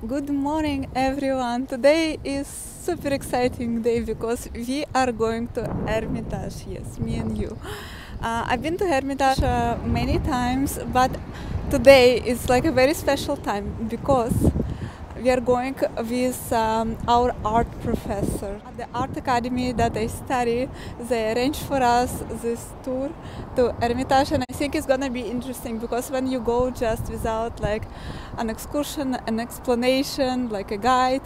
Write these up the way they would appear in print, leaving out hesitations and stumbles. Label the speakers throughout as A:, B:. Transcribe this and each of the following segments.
A: Good morning, everyone. Today is super exciting day because we are going to Hermitage. Yes, me and you. I've been to Hermitage many times, but today is like a very special time because we are going with our art professor. At the art academy that I study, they arranged for us this tour to Hermitage, and I think it's gonna be interesting because when you go just without like an excursion, an explanation, like a guide,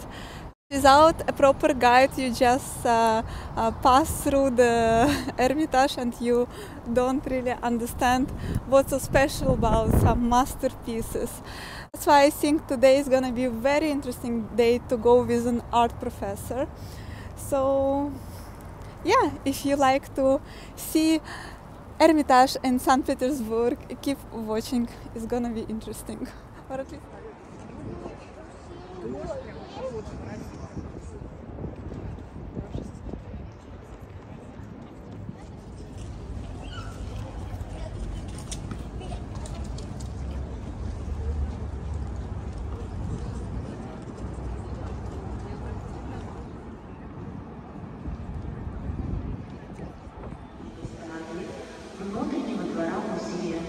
A: without a proper guide, you just pass through the Hermitage and you don't really understand what's so special about some masterpieces. That's why I think today is gonna be a very interesting day to go with an art professor. So yeah, if you like to see Hermitage in St. Petersburg, keep watching, it's gonna be interesting. Or at least
B: внутреннего двора музея.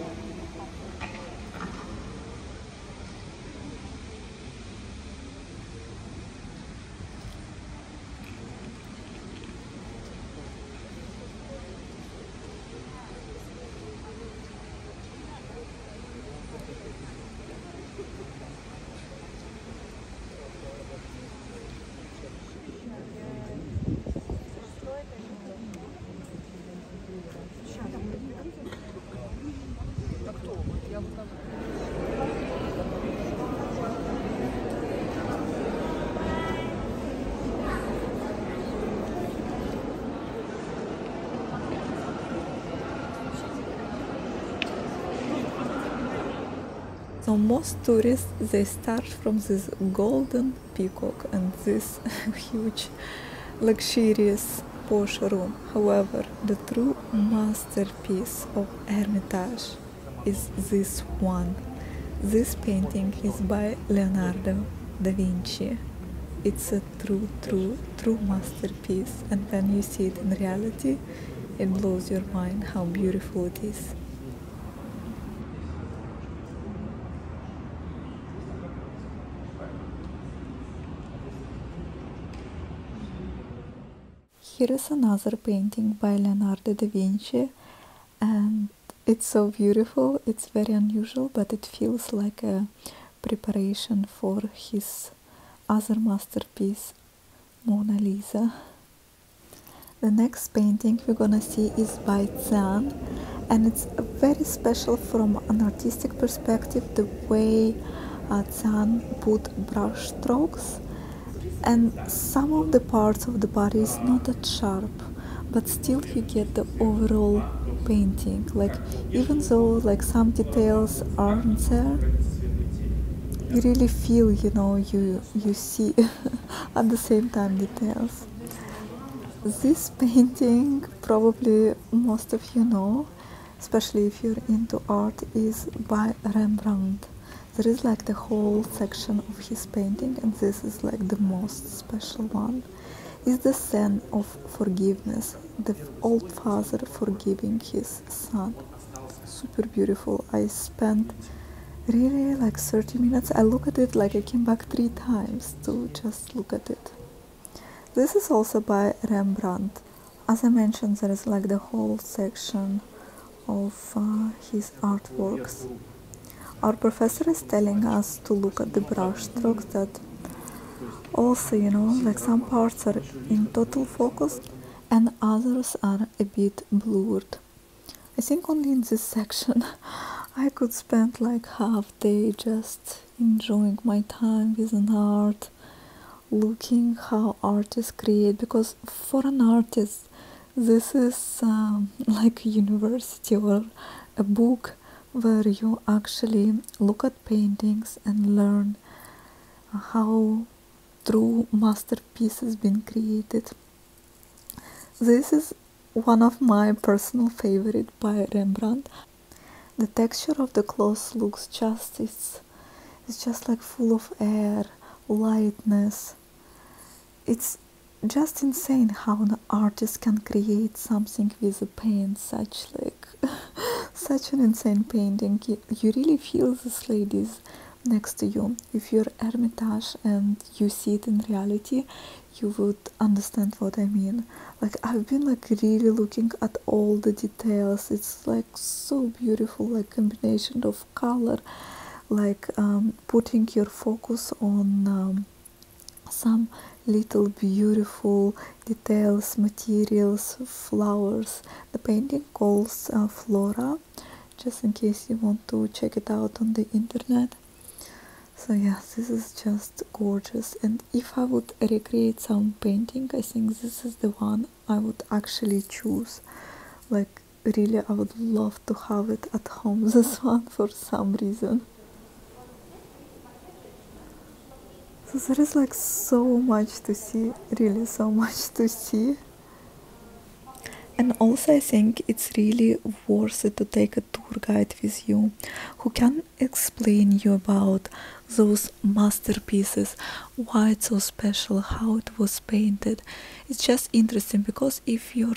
A: So most tourists, they start from this golden peacock and this huge luxurious posh room. However, the true masterpiece of Hermitage is this one. This painting is by Leonardo da Vinci. It's a true masterpiece, and when you see it in reality, it blows your mind how beautiful it is. Here is another painting by Leonardo da Vinci, and it's so beautiful. It's very unusual, but it feels like a preparation for his other masterpiece, Mona Lisa. The next painting we're gonna see is by Tizian, and it's very special from an artistic perspective, the way Tizian put brush strokes, and some of the parts of the body is not that sharp, but still you get the overall painting. Like even though like some details aren't there, you really feel, you see at the same time details. This painting, probably most of you know, especially if you're into art, is by Rembrandt. There is like the whole section of his painting, and this is like the most special one. Is the scene of forgiveness, the old father forgiving his son. Super beautiful. I spent really like 30 minutes. I look at it like I came back 3 times to just look at it. This is also by Rembrandt. As I mentioned, there is like the whole section of his artworks. Our professor is telling us to look at the brush strokes, that also, like some parts are in total focus and others are a bit blurred. I think only in this section I could spend like half day just enjoying my time with an art, looking how artists create, because for an artist this is like a university or a book where you actually look at paintings and learn how true masterpieces been created. This is one of my personal favorite by Rembrandt. The texture of the cloth looks it's just like full of air, lightness. It's just insane how an artist can create something with a paint, such like such an insane painting. You really feel this ladies next to you. If you're Hermitage and you see it in reality, you would understand what I mean. Like, I've been like really looking at all the details. It's like so beautiful, like combination of color, like putting your focus on some little beautiful details, materials, flowers. The painting calls Flora, just in case you want to check it out on the internet. So yeah, this is just gorgeous, and if I would recreate some painting, I think this is the one I would actually choose. Like, really, I would love to have it at home, this one, for some reason. So there is like so much to see, really so much to see. And also I think it's really worth it to take a tour guide with you who can explain you about those masterpieces, why it's so special, how it was painted. It's just interesting because if you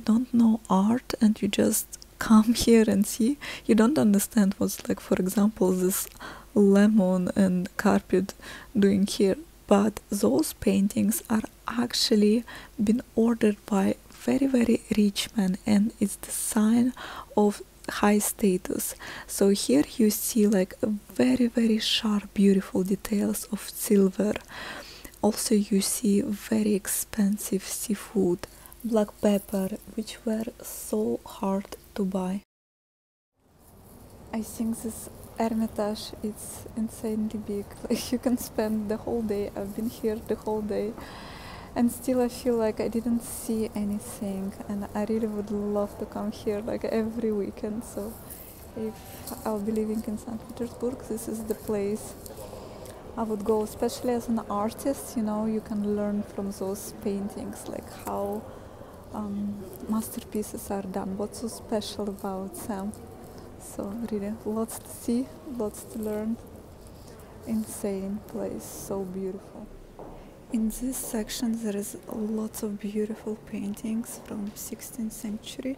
A: don't know art and you just come here and see, you don't understand what's, like, for example, this lemon and carpet doing here. But those paintings are actually been ordered by very rich man, and it's the sign of high status. So here you see like very sharp, beautiful details of silver. Also you see very expensive seafood, black pepper, which were so hard to buy. I think this Hermitage is insanely big. Like, you can spend the whole day. I've been here the whole day, and still I feel like I didn't see anything, and I really would love to come here like every weekend. So if I'll be living in St. Petersburg, this is the place I would go, especially as an artist. You know, you can learn from those paintings, like how masterpieces are done, what's so special about them. So really lots to see, lots to learn. Insane place, so beautiful. In this section there is lots of beautiful paintings from 16th century.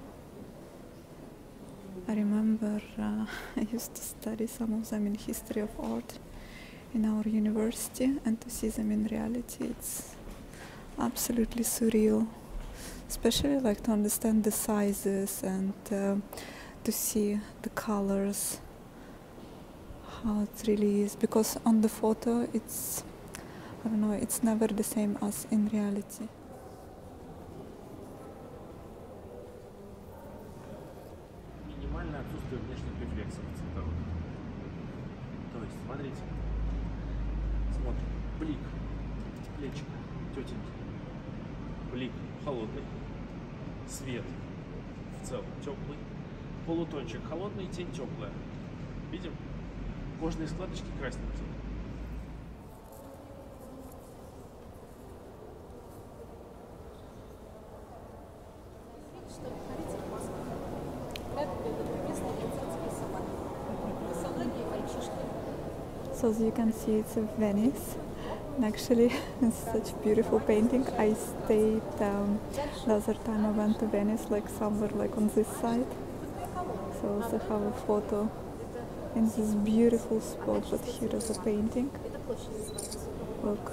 A: I remember I used to study some of them in history of art in our university, and to see them in reality, it's absolutely surreal. Especially like to understand the sizes and to see the colors, how it really is, because on the photo it's, I don't know, it's never the same as in reality.
C: Минимальное отсутствие внешних рефлексов цветовых. То есть, смотрите, смотрим, блик, плечико, тетеньки, блик холодный, свет в целом теплый, полутончик холодный, тень теплая. Видим? Кожные складочки красненькие.
A: So as you can see, it's Venice, and actually it's such a beautiful painting. I stayed the other time I went to Venice, like somewhere like on this side, so I also have a photo in this beautiful spot, but here is a painting. Look.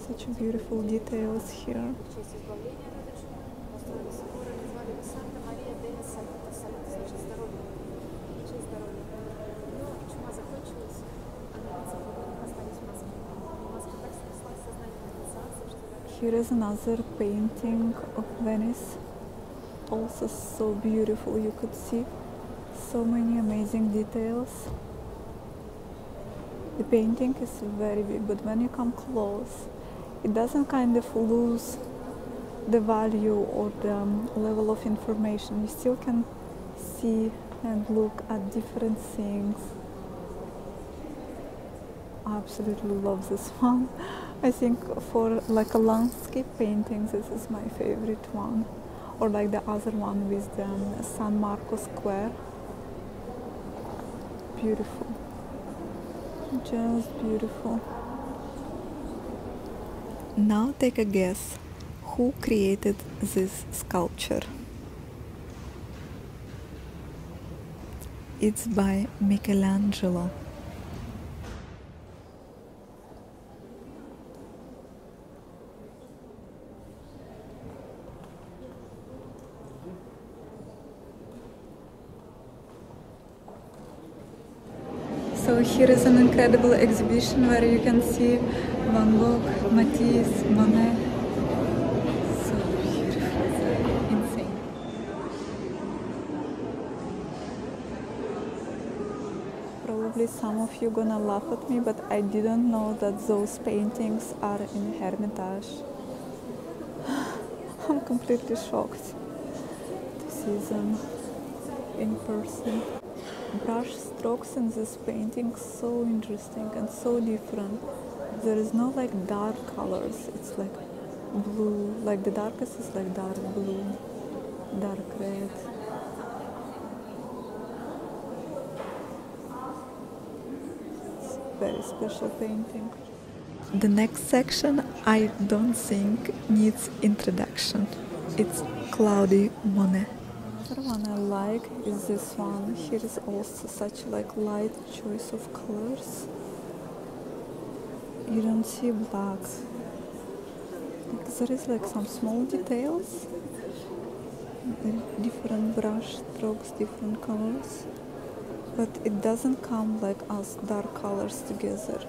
A: Such beautiful details here. Here is another painting of Venice, also so beautiful. You could see so many amazing details. The painting is very big, but when you come close, it doesn't kind of lose the value or the level of information. You still can see and look at different things. I absolutely love this one. I think for like a landscape painting, this is my favorite one. or like the other one with the San Marco Square. Beautiful, just beautiful. Now take a guess, who created this sculpture? It's by Michelangelo. So here is an incredible exhibition where you can see Van Gogh, Matisse, Monet. So beautiful, insane. Probably some of you gonna laugh at me, but I didn't know that those paintings are in Hermitage. I'm completely shocked to see them in person. Brush strokes in this painting so interesting and so different. There is no like dark colors, it's like blue, like the darkest is like dark blue, dark red. It's a very special painting. The next section I don't think needs introduction. It's Cloudy Monet. The other one I like is this one. Here is also such like light choice of colors. You don't see black. Like, there is like some small details, different brush strokes, different colors, but it doesn't come like as dark colors together.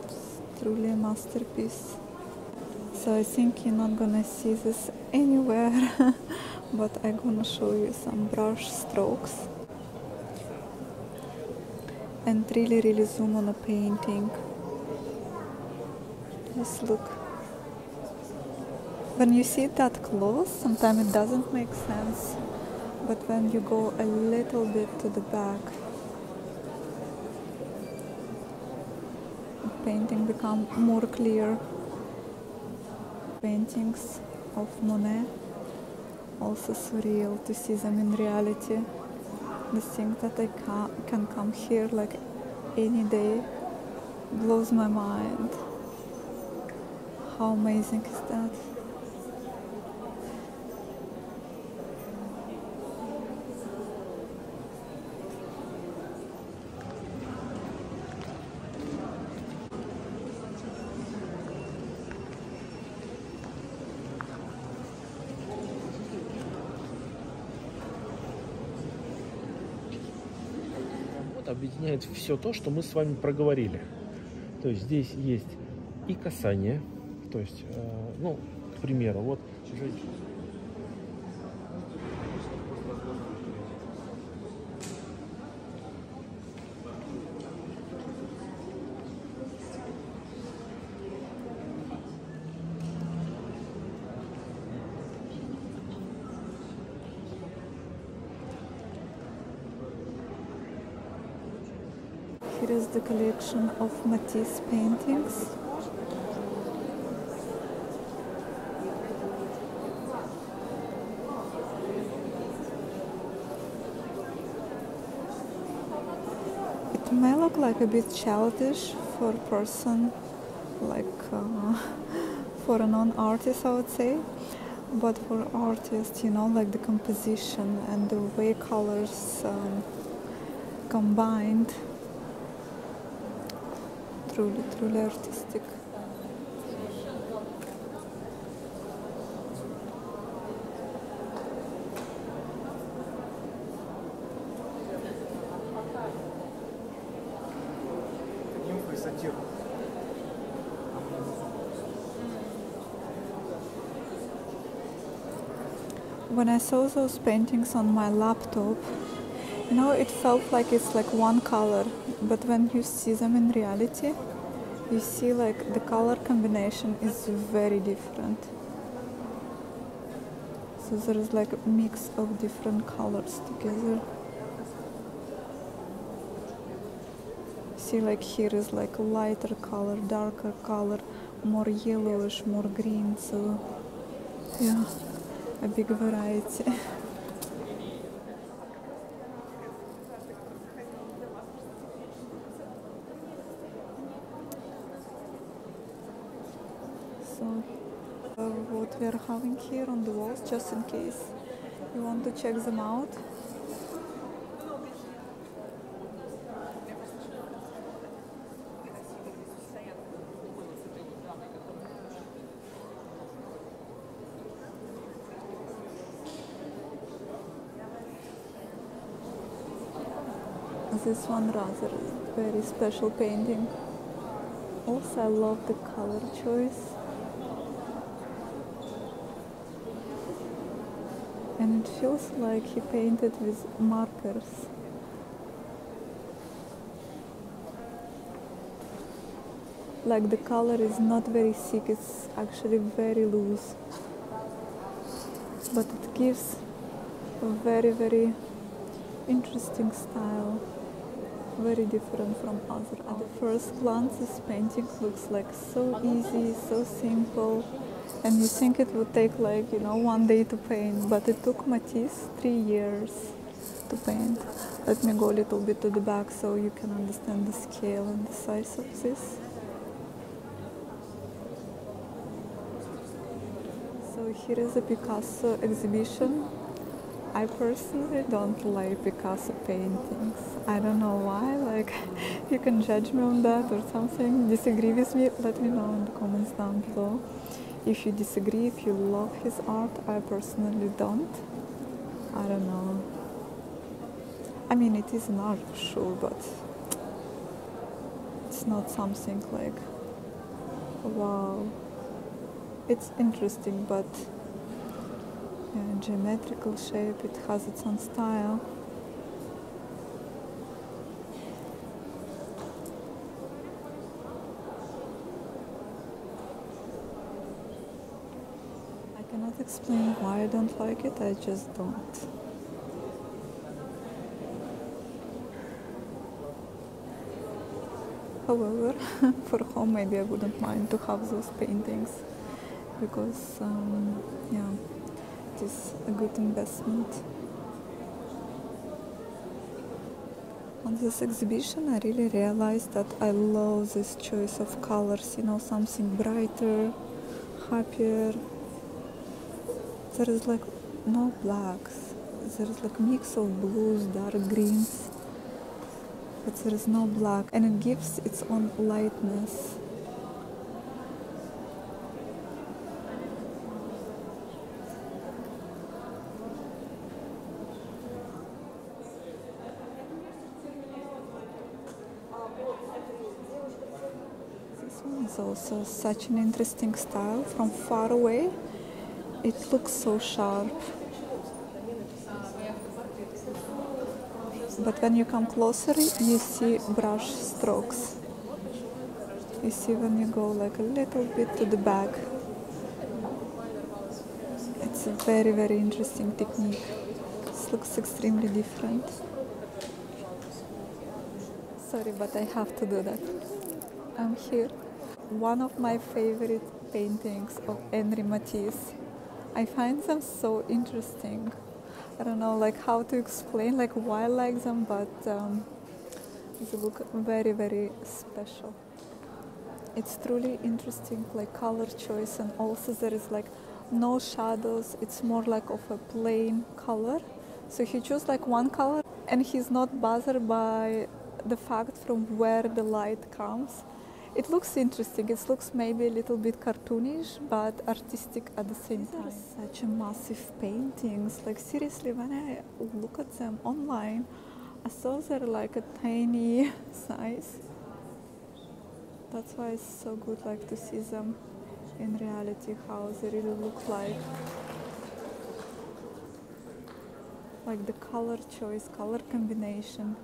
A: It's truly a masterpiece. So I think you're not gonna see this anywhere, but I'm gonna show you some brush strokes. And really zoom on a painting. Just look. When you see it that close, sometimes it doesn't make sense. But when you go a little bit to the back, the painting becomes more clear. Paintings of Monet, also surreal to see them in reality. The thing that I can come here like any day blows my mind. How amazing is that?
C: Объединяет все то, что мы с вами проговорили. То есть здесь есть и касание, то есть, ну, к примеру, вот женщина.
A: Here is the collection of Matisse paintings. It may look like a bit childish for a person, like for a non-artist I would say, but for artists, you know, like the composition and the way colors combined, truly artistic. When I saw those paintings on my laptop, you know, it felt like it's like one color, but when you see them in reality, you see like the color combination is very different. So there is like a mix of different colors together. See, like here is like a lighter color, darker color, more yellowish, more green, so yeah, a big variety. So what we are having here on the walls, just in case you want to check them out. This one rather very special painting. Also, I love the color choice. And it feels like he painted with markers. Like the color is not very thick, it's actually very loose. But it gives a very, very interesting style. Very different from other. At the first glance, this painting looks like so easy, so simple, and you think it would take like, you know, one day to paint, but it took Matisse 3 years to paint. Let me go a little bit to the back so you can understand the scale and the size of this. So here is a Picasso exhibition. I personally don't like Picasso paintings. I don't know why, like, you can judge me on that or something. Disagree with me, let me know in the comments down below. If you disagree, if you love his art, I personally don't. I don't know. I mean, it is an art for sure, but it's not something like, wow. It's interesting, but geometrical shape, it has its own style. I cannot explain why I don't like it, I just don't. However, for home maybe I wouldn't mind to have those paintings because yeah, it is a good investment. On this exhibition I really realized that I love this choice of colors, you know, something brighter, happier. There is like no blacks, there is like a mix of blues, dark greens, but there is no black, and it gives its own lightness. It's also such an interesting style. From far away, it looks so sharp. But when you come closer, you see brush strokes. You see when you go like a little bit to the back. It's a very, very interesting technique. This looks extremely different. Sorry, but I have to do that. I'm here. One of my favorite paintings of Henri Matisse. I find them so interesting. I don't know like how to explain like why I like them, but they look very, very special. It's truly interesting, like color choice, and also there is like no shadows. It's more like of a plain color. So he chose like one color, and he's not bothered by the fact from where the light comes. It looks interesting. It looks maybe a little bit cartoonish, but artistic at the same time. Such a massive paintings. Like seriously, when I look at them online, I saw they're like a tiny size. That's why it's so good like to see them in reality, how they really look like. Like the color choice, color combination.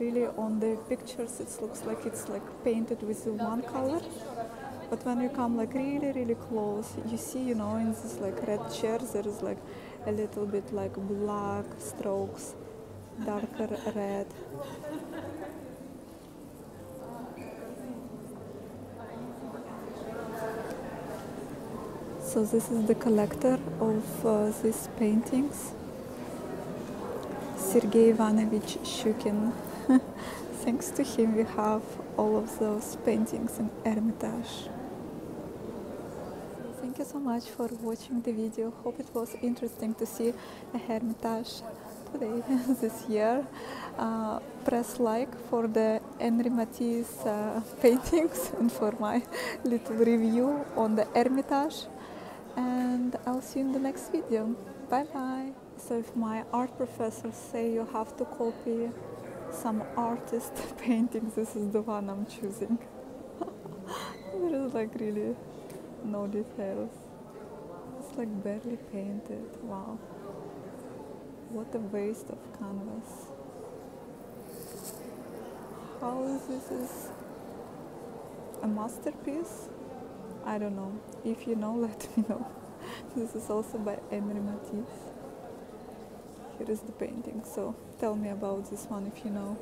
A: Really on the pictures it looks like it's like painted with one color, but when you come like really, really close, you see, you know, in this like red chair there is like a little bit like black strokes, darker red. So this is the collector of these paintings, Sergei Ivanovich Shukin. Thanks to him we have all of those paintings in Hermitage. Thank you so much for watching the video. Hope it was interesting to see a Hermitage today, this year. Press like for the Henri Matisse paintings and for my little review on the Hermitage. And I'll see you in the next video. Bye bye. So if my art professors say you have to copy some artist paintings, this is the one I'm choosing. There is like really no details. It's like barely painted. Wow. What a waste of canvas. How is this a masterpiece? I don't know. If you know, let me know. This is also by Henri Matisse. Here is the painting, so tell me about this one if you know.